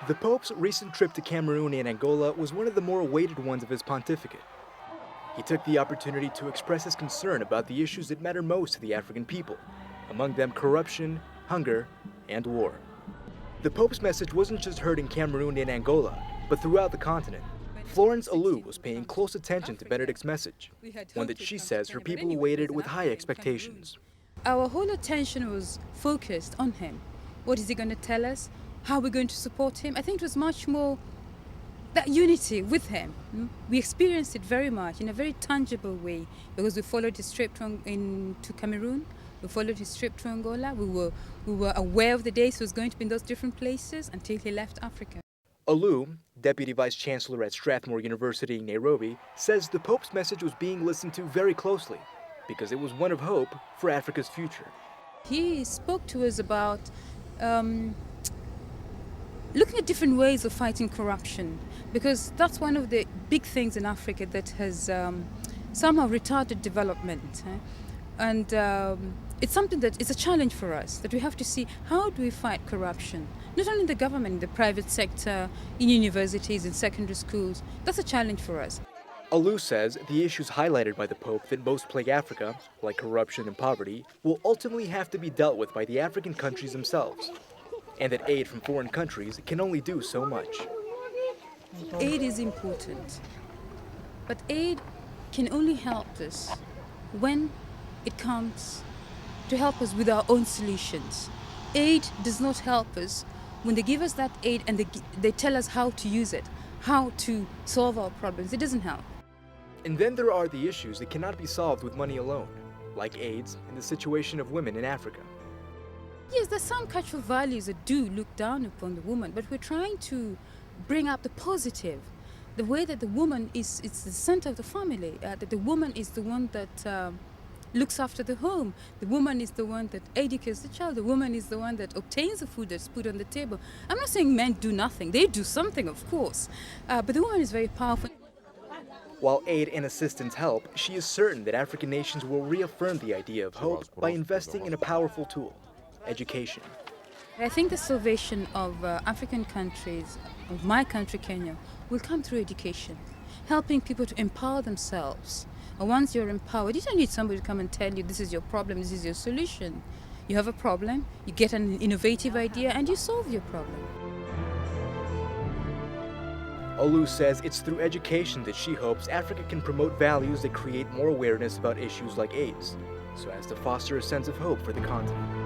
The Pope's recent trip to Cameroon and Angola was one of the more awaited ones of his pontificate. He took the opportunity to express his concern about the issues that matter most to the African people, among them corruption, hunger, and war. The Pope's message wasn't just heard in Cameroon and Angola, but throughout the continent. Florence Oloo was paying close attention to Benedict's message, one that she says her people awaited with high expectations. Our whole attention was focused on him. What is he going to tell us? How we're going to support him? I think it was much more that unity with him. We experienced it very much in a very tangible way because we followed his trip to Cameroon. We followed his trip to Angola. We were aware of the days he was going to be in those different places until he left Africa. Oloo, Deputy Vice Chancellor at Strathmore University in Nairobi, says the Pope's message was being listened to very closely because it was one of hope for Africa's future. He spoke to us about looking at different ways of fighting corruption, because that's one of the big things in Africa that has somehow retarded development. And it's something that is a challenge for us, that we have to see how do we fight corruption, not only in the government, in the private sector, in universities, in secondary schools. That's a challenge for us. Oloo says the issues highlighted by the Pope that most plague Africa, like corruption and poverty, will ultimately have to be dealt with by the African countries themselves, and that aid from foreign countries can only do so much. Aid is important, but aid can only help us when it comes to help us with our own solutions. Aid does not help us when they give us that aid and they tell us how to use it, how to solve our problems. It doesn't help. And then there are the issues that cannot be solved with money alone, like AIDS and the situation of women in Africa. Yes, there's some cultural values that do look down upon the woman, but we're trying to bring up the positive, the way that the woman is the center of the family, that the woman is the one that looks after the home, the woman is the one that educates the child, the woman is the one that obtains the food that's put on the table. I'm not saying men do nothing, they do something, of course, but the woman is very powerful. While aid and assistance help, she is certain that African nations will reaffirm the idea of hope by investing in a powerful tool: education. I think the salvation of African countries, of my country, Kenya, will come through education, helping people to empower themselves. And once you're empowered, you don't need somebody to come and tell you this is your problem, this is your solution. You have a problem, you get an innovative idea, and you solve your problem. Oloo says it's through education that she hopes Africa can promote values that create more awareness about issues like AIDS, so as to foster a sense of hope for the continent.